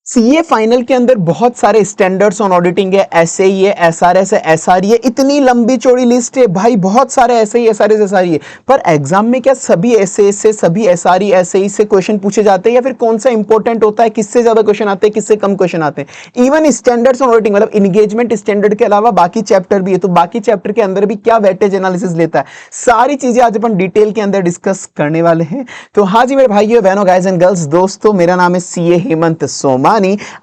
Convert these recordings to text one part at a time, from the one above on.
CA final के अंदर बहुत सारे स्टैंडर्ड्स ऑन ऑडिटिंग है, एसएई है, एसआरएस है, एसआरई है, इतनी लंबी चौड़ी लिस्ट है भाई, बहुत सारे एसएई, एसआरएस, एसआरई है। पर एग्जाम में क्या सभी एसए से, सभी एसआरई, एसएई से क्वेश्चन पूछे जाते हैं, या फिर कौन सा इंपॉर्टेंट होता है, किससे ज्यादा क्वेश्चन आते हैं, किससे कम क्वेश्चन आते हैं? इवन स्टैंडर्ड्स ऑन ऑडिटिंग मतलब इंगेजमेंट स्टैंडर्ड के अलावा बाकी चैप्टर भी है, तो बाकी चैप्टर के अंदर भी क्या वेटेज एनालिसिस लेता है, सारी चीजें आज अपन डिटेल के अंदर डिस्कस करने वाले हैं। तो हाँ जी मेरे भाइयों, बहनों, गाइस एंड गर्ल्स, दोस्तों, मेरा नाम है सीए हेमंत सोमानी।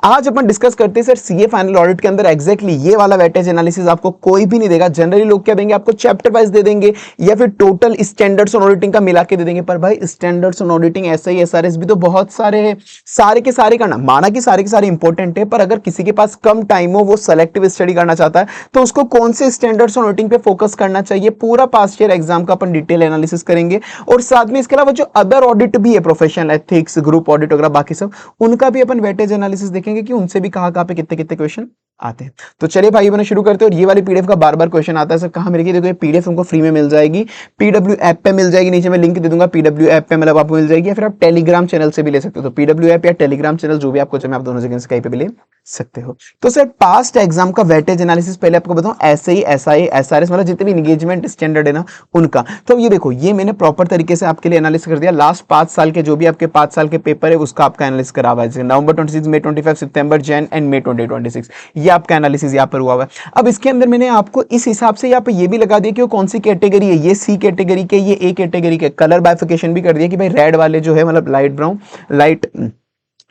आज अपन डिस्कस करते हैं सर सीए फाइनल ऑडिट के अंदर एग्जैक्टली ये वाला वेटेज एनालिसिस आपको कोई भी नहीं देगा। जनरली लोग क्या देंगे आपको, चैप्टर वाइज दे देंगे या फिर टोटल स्टैंडर्ड्स ऑन ऑडिटिंग का मिला के दे देंगे। पर भाई standards on auditing, SI, SRS भी तो बहुत सारे हैं, सारे के सारे करना, माना कि सारे के सारे इंपॉर्टेंट है, पर अगर किसी के पास कम टाइम हो, वो सेलेक्टिव स्टडी करना चाहता है, तो उसको कौन से स्टैंडर्ड्स ऑन ऑडिटिंग पे फोकस करना चाहिए, पूरा पास्ट ईयर एग्जाम का अपन डिटेल एनालिसिस करेंगे। और साथ में इसके अलावा जो अदर ऑडिट भी है, प्रोफेशनल एथिक्स, ग्रुप ऑडिट वगैरह बाकी सब, उनका भी अपन वेटेज एनालिसिस देखेंगे कि उनसे भी कहां पे कितने कितने क्वेश्चन आते हैं। तो चलिए भाई बने शुरू करते हैं। और ये वाली पीडीएफ का बार बार क्वेश्चन आता है सर कहां मिलेगी, देखो ये पीडीएफ हमको फ्री में मिल जाएगी, पीडब्ल्यू ऐप पे मिल जाएगी, नीचे मैं लिंक दे दूंगा, पीडब्ल्यू ऐप पे मतलब आपको मिल जाएगी, या फिर आप टेलीग्राम चैनल से भी ले सकते हो। तो पीडब्ल्यू ऐप या टेलीग्राम चैनल जो भी आपको चाहिए, आप दोनों जगह से कहीं पे भी ले सकते हो। तो सर पास्ट एग्जाम का वेटेज एनालिसिस पहले आपको बताऊं, एसआई, एसआई, एसआरएस मतलब जितने भी एंगेजमेंट स्टैंडर्ड है ना उनका। तो ये देखो, ये मैंने प्रॉपर तरीके से आपके लिए एनालिसिस कर दिया। लास्ट 5 साल के जो भी आपके 5 साल के पेपर है उसका आपका एनालिसिस करा हुआ है, नवंबर 26, मई 25, सितंबर, जैन एंड मई 2026, ये आपका एनालिसिस यहाँ पर हुआ है। अब इसके अंदर मैंने आपको इस हिसाब से यहाँ पे ये भी लगा दिया कि वो कौन सी कैटेगरी है, ये सी कैटेगरी के, ये ए कैटेगरी के। कलर बाइफिकेशन भी कर दिया कि भाई रेड वाले जो है मतलब light brown, light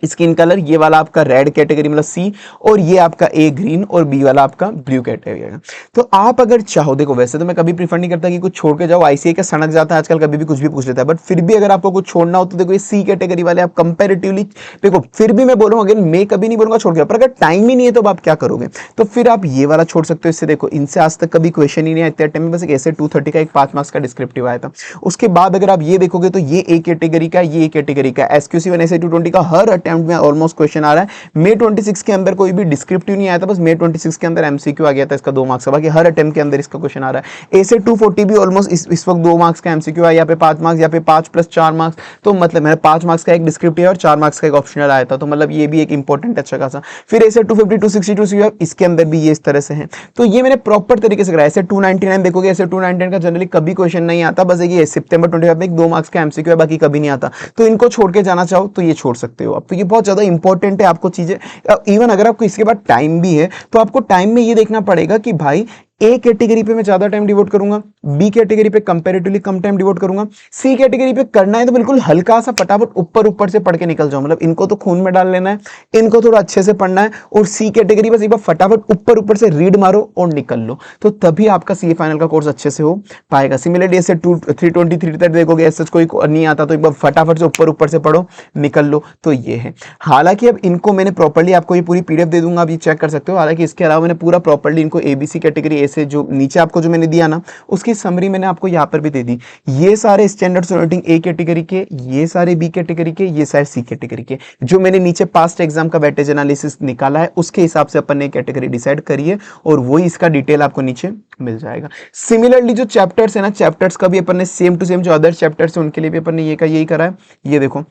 skin colour, ये वाला आपका रेड कैटेगरी मतलब सी, और ये आपका ए ग्रीन, और बी वाला आपका ब्लू कैटेगरी। तो आप अगर चाहो, देखो वैसे तो मैं कभी प्रीफर नहीं करता कि कुछ छोड़ के जाओ, आईसीआई का सनक जाता है आजकल, कभी भी कुछ भी पूछ लेता है, बट फिर भी अगर आपको कुछ छोड़ना हो तो देखो ये सी कैटेगरी वाले आप कंपेरेटिवली देखो, फिर भी मैं बोलूंगा अगेन, मैं कभी नहीं बोलूंगा छोड़ के, पर अगर टाइम ही नहीं है तो आप क्या करोगे, तो फिर आप ये वाला छोड़ सकते हो। इससे देखो, इनसे आज तक कभी क्वेश्चन ही नहीं आया इतने टाइम में, बस एक ऐसे 230 का एक 5 मार्क्स का डिस्क्रिप्टिव आया था। उसके बाद अगर आप ये देखोगे तो ये ए कैटेगरी का, ये ए कैटेगरी का, एसक्यूसी 1 एसए 220 का हर अटेम्प्ट में ऑलमोस्ट क्वेश्चन आ रहा है। मई 26 के अंदर कोई भी डिस्क्रिप्टिव नहीं आया था, बस मई 26 के अंदर एमसीक्यू आ गया था इसका 2 मार्क्स का, बाकी हर अटेम्प्ट के अंदर इसका क्वेश्चन आ रहा है। ए से 240 भी ऑलमोस्ट इस वक्त 2 मार्क्स का एमसीक्यू आया, यहाँ पे 5 मार्क्स, यहाँ पे 5 + 4 मार्क्स, तो मतलब मैंने 5 मार्क्स का एक डिस्क्रिप्टिव और 4 मार्क्स का एक ऑप्शनल आया था, तो मतलब ये भी एक इंपॉर्टेंट अच्छा खासा। फिर ऐसे 250, 260, 265 इसके अंदर भी ये इस तरह से है। तो ये मैंने प्रॉपर तरीके से कराया। ऐसे 299 देखोगे, ऐसे 299 का जनरली कभी क्वेश्चन नहीं आता, बस ये सितंबर 25 में एक 2 मार्क्स का एमसीक्यू है, बाकी कभी नहीं आता। तो इनको छोड़ के जाना चाहो तो ये छोड़ सकते हो आप, तो ये बहुत ज्यादा इंपॉर्टेंट है आपको चीजें। इवन अगर आपको इसके बाद टाइम भी है तो आपको टाइम में ये देखना पड़ेगा कि भाई ए कैटेगरी पे मैं ज्यादा टाइम डिवोट करूंगा, बी कैटेगरी पे कंपैरेटिवली कम टाइम डिवोट करूंगा, सी कैटेगरी पे करना है तो बिल्कुल हल्का सा फटाफट ऊपर ऊपर से पढ़ के निकल जाओ, मतलब इनको तो खून में डाल लेना है, इनको थोड़ा अच्छे से पढ़ना है, और सी कैटेगरी बस एक बार फटाफट ऊपर ऊपर से रीड मारो और निकल लो, तो तभी आपका सी फाइनल का कोर्स अच्छे से हो पाएगा। सिमिलरली ऐसे 323 तक देखोगे, ऐसा कोई नहीं आता तो एक बार फटाफट से ऊपर से पढ़ो, निकल लो, तो ये है। हालांकि अब इनको मैंने प्रॉपर्ली आपको ये पूरी पीडीएफ दे दूंगा, आप ये चेक कर सकते हो। हालांकि इसके अलावा मैंने पूरा प्रॉपर्ली इनको एबीसी कैटेगरी से जो नीचे आपको जो मैंने दिया ना, उसकी समरी मैंने आपको यहां पर भी दे दी। ये सारे standards on auditing A category के, ये सारे बी कैटेगरी के, ये सारे सी कैटेगरी के, जो मैंने नीचे पास्ट एग्जाम का वेटेज एनालिसिस निकाला है उसके हिसाब से अपन ने कैटेगरी डिसाइड करिए, और वही इसका डिटेल आपको नीचे मिल जाएगा। सिमिलरली जो चैप्टर्स है ना, चैप्टर्स का भी अपन ने सेम टू सेम जो अदर चैप्टर्स है उनके लिए भी अपन ने यही करा है। ये देखो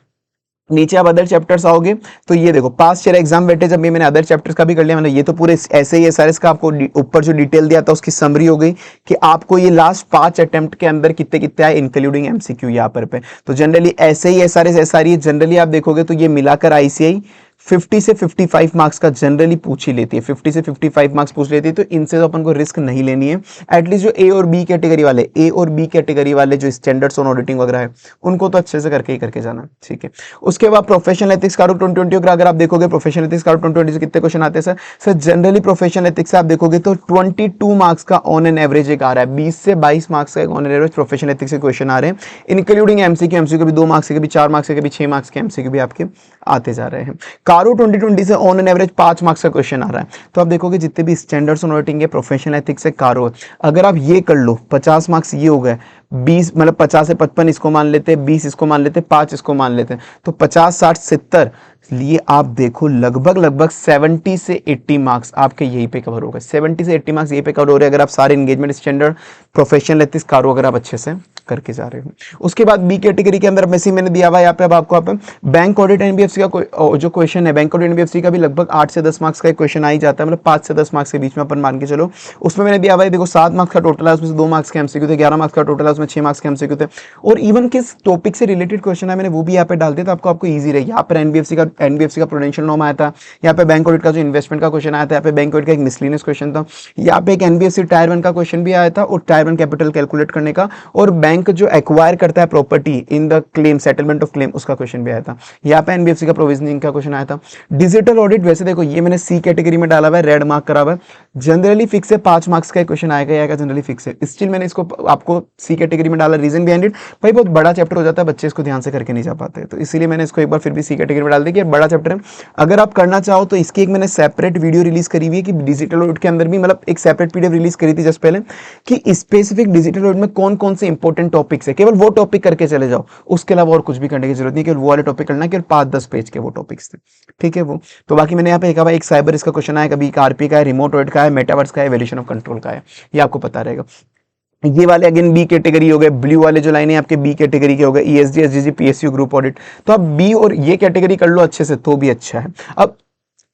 नीचे आप अदर चैप्टर्स आओगे तो ये देखो पास्ट ईयर एग्जाम वेटेज, अभी मैंने अदर चैप्टर्स का भी कर लिया, मैंने ये तो पूरे ऐसे ही एसआरएस का आपको ऊपर जो डिटेल दिया था उसकी समरी हो गई कि आपको ये लास्ट 5 अटेम्प्ट के अंदर कितने कितने आए इंक्लूडिंग एमसीक्यू यहाँ पर पे। तो जनरली ऐसे ही एसआरएस एसआरई जनरली आप देखोगे तो ये मिलाकर आईसीआई 50 से 55 मार्क्स का जनरली पूछ ही लेती है, 50 से 55 मार्क्स पूछ लेती है, तो इनसे तो अपन को रिस्क नहीं लेनी है। एटलीस्ट जो ए और बी कैटेगरी वाले, ए और बी कैटेगरी वाले जो स्टैंडर्ड्स ऑन ऑडिटिंग वगैरह है उनको तो अच्छे से करके जाना, ठीक है। उसके बाद प्रोफेशनल एथिक्स का 2020 अगर आप देखोगे, प्रोफेशनल एथिक्स का 2020 से कितने क्वेश्चन आते हैं सर जनरली प्रोफेशनल एथिक्स से आप देखोगे तो 22 मार्क्स का ऑन एन एवरेज एक आ रहा है, 20 से 22 मार्क्स का on an average professional ethics के क्वेश्चन आ रहे हैं, इंक्लूडिंग एमसीक्यू। एमसीक्यू भी 2 मार्क्स के, कभी 4 मार्क्स के, कभी 6 मार्क्स के एमसीक्यू भी आपके आते जा रहे हैं। कारो 2020 से ऑन एन एवरेज 5 मार्क्स का क्वेश्चन आ रहा है। तो आप देखोगे जितने भी स्टैंडर्ड्स ऑन ऑडिटिंग है, प्रोफेशनल एथिक्स से कारो, अगर आप ये कर लो 50 मार्क्स ये हो गए, 20 मतलब 50 से 55 इसको मान लेते हैं, 20 इसको मान लेते हैं, 5 इसको मान लेते हैं, तो 50, 60, 70 लिए आप देखो लगभग 70 से 80 मार्क्स आपके यहीं पे कवर हो गए। 70 से 80 मार्क्स यहीं पे कवर हो रहे हैं अगर आप सारे एंगेजमेंट स्टैंडर्ड प्रोफेशनल एथिक्स कारो अगर आप अच्छे से करके जा रहे हो। उसके बाद बी कैटेगरी के अंदर मैंने दिया हुआ है यहाँ पे अब आपको बैंक ऑडिट एनबीएफसी का जो क्वेश्चन है, बैंक ऑडिट एनबीएफसी का भी लगभग 8 से 10 मार्क्स का एक क्वेश्चन आ ही जाता है, मतलब 5 से 10 मार्क्स के बीच में अपन मान के चलो। उसमें मैंने दिया हुआ है देखो 7 मार्क्स का टोटल है, उसमें से 2 मार्क्स के एमसीक्यू थे, 11 मार्क्स का टोटल है, उसमें 6 मार्क्स के एमसीक्यू थे। और इवन किस टॉपिक से रिलेटेड क्वेश्चन है मैंने वो भी यहाँ पे डाल दिया तो आपको ईजी रहे। यहाँ पर एनबीएफसी का प्रोडेंशियल नॉर्म आया था, यहाँ पे बैंक ऑडिट का जो इन्वेस्टमेंट का क्वेश्चन आया था, यहाँ पे बैंक ऑडिट का एक मिसलिनियस क्वेश्चन था, यहाँ पे एक एनबीएफसी टायर 1 का क्वेश्चन भी आया था और टायर 1 कैपिटल कैलकुलेट करने का, और बैंक जो एक्वायर करता है property in the claim settlement of claim उसका क्वेश्चन भी आया था। यहाँ पे एनबीएफसी का प्रोविजनिंग का क्वेश्चन आया था। डिजिटल ऑडिट वैसे देखो ये मैंने सी कैटेगरी में डाला हुआ है, रेड मार्क करा हुआ है। जनरली फिक्स है 5 मार्क्स का क्वेश्चन आएगा जनरली फिक्स है, स्टिल मैंने इसको आपको सी कैटेगरी में डाला। रीजन बिहाइंड इट भाई बहुत बड़ा चैप्टर हो जाता है, बच्चे इसको ध्यान से करके नहीं जा पाते, तो इसीलिए मैंने इसको एक बार फिर भी सी कैटेगरी में डाल दिया कि बड़ा चैप्टर है। अगर आप करना चाहो तो इसकी एक मैंने सेपरेट वीडियो रिलीज करी हुई है कि डिजिटल ऑडिट के अंदर भी, मतलब एक सेपरेट पीडीएफ रिलीज करी थी जस्ट पहले कि स्पेसिफिक डिजिटल ऑडिट में कौन कौन से इंपॉर्टेंट टॉपिक्स है, केवल वो टॉपिक करके चले जाओ, उसके अलावा और कुछ भी करने की जरूरत नहीं, केवल वो वाले टॉपिक करना, केवल 5-10 पेज के वो टॉपिक्स थे, ठीक है वो। तो बाकी मैंने यहाँ पे कहा एक साइबर इसका क्वेश्चन आया, कभी आरपी का है, रिमोट ऑडिट का है, मेटावर्स का है, वैल्यूएशन ऑफ कंट्रोल का है, ये आपको पता रहेगा। ये वाले अगेन बी कैटेगरी हो गए, ब्लू वाले जो लाइनें आपके बी कैटेगरी के हो गए, ESD SDG PSU group audit, तो आप बी और ये कैटेगरी कर लो अच्छे से तो भी अच्छा है। अब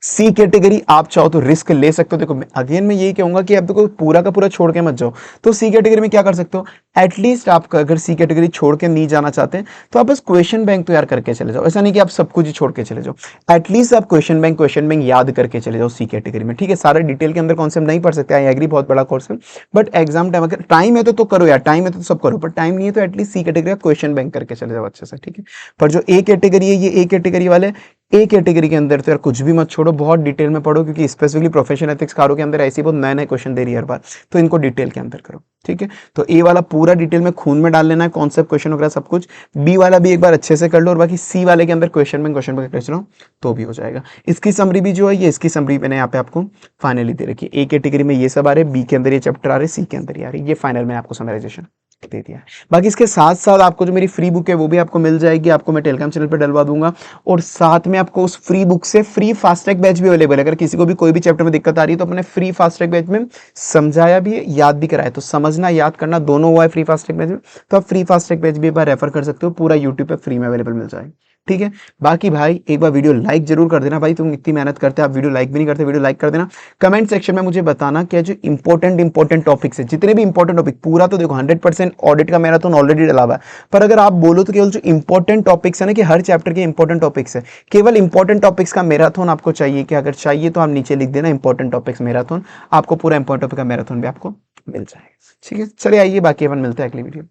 सी कैटेगरी आप चाहो तो रिस्क ले सकते हो। देखो अगेन मैं यही कहूंगा कि अब देखो पूरा का पूरा छोड़ के मत जाओ, तो सी कैटेगरी में क्या कर सकते हो, एटलीस्ट आप अगर सी कैटेगरी छोड़ के नहीं जाना चाहते तो आप बस क्वेश्चन बैंक तो यार करके चले जाओ, ऐसा नहीं कि आप सब कुछ ही छोड़ के चले जाओ, एटलीस्ट आप क्वेश्चन बैंक याद करके चले जाओ सी कैटेगरी में, ठीक है। सारे डिटेल के अंदर कॉन्सेप्ट नहीं पढ़ सकते, आई एग्री बहुत बड़ा कोर्स है, बट एग्जाम टाइम अगर टाइम है तो करो यार, टाइम है तो सब करो, पर टाइम नहीं है तो एटलीस्ट सी कैटेगरी का क्वेश्चन बैंक करके चले जाओ अच्छे से, ठीक है। पर जो ए कैटेगरी है, ये ए कैटेगरी वाले ए कैटेगरी के अंदर तो यार कुछ भी मत छोड़ो, बहुत डिटेल में पढ़ो, क्योंकि स्पेसिफिकली प्रोफेशनल एथिक्स कारो के अंदर ऐसे बहुत नए नए क्वेश्चन दे रही है हर बार, तो इनको डिटेल के अंदर करो, ठीक है। तो ए वाला पूरा डिटेल में खून में डाल लेना है, कॉन्सेप्ट क्वेश्चन वगैरह सब कुछ। बी वाला भी एक बार अच्छे से कर लो, और बाकी सी वाले के अंदर क्वेश्चन बैंक कर चलो तो भी हो जाएगा। इसकी समरी भी जो है, ये इसकी समरी मैंने यहाँ पे आपको फाइनली दे रखी है। ए कैटेगरी में ये सब आ रहे, बी के अंदर ये चैप्टर आ रहे, सी के अंदर ये आ रही है, ये फाइनल में आपको समराइजेशन दे दिया है। बाकी इसके साथ साथ आपको जो मेरी फ्री बुक है वो भी आपको मिल जाएगी, आपको मैं टेलीग्राम चैनल पे डलवा दूंगा, और साथ में आपको उस फ्री बुक से फ्री फास्ट ट्रैक बैच भी अवेलेबल है। अगर किसी को भी कोई भी चैप्टर में दिक्कत आ रही है तो अपने फ्री फास्ट ट्रैक बैच में समझाया भी है, याद भी कराया, तो समझना याद करना दोनों हुआ है फ्री फास्ट ट्रैक बैच में, तो आप फ्री फास्ट ट्रैक बैच भी एक बार रेफर कर सकते हो, पूरा यूट्यूब पे फ्री में अवेलेबल मिल जाएगा, ठीक है। बाकी भाई एक बार वीडियो लाइक जरूर कर देना, भाई तुम इतनी मेहनत करते हैं, आप वीडियो लाइक भी नहीं करते, वीडियो लाइक कर देना। कमेंट सेक्शन में मुझे बताना क्या जो इंपॉर्टेंट टॉपिक्स है, जितने भी इंपॉर्टेंट टॉपिक, पूरा तो देखो 100% ऑडिट का मैराथन ऑलरेडी डला हुआ है, पर अगर आप बोलो तो केवल जो इंपॉर्टेंट टॉपिक्स है ना, कि हर चैप्टर के इंपॉर्टेंट टॉपिक्स है, केवल इंपॉर्टेंट टॉपिक्स का मैराथन आपको चाहिए, कि अगर चाहिए तो आप नीचे लिख देना इंपॉर्टेंट टॉपिक्स मैराथन, आपको पूरा इंपॉर्टेंट टॉपिक का मैराथन भी आपको मिल जाएगा, ठीक है। चलिए आइए बाकी अपन मिलते हैं अगली वीडियो।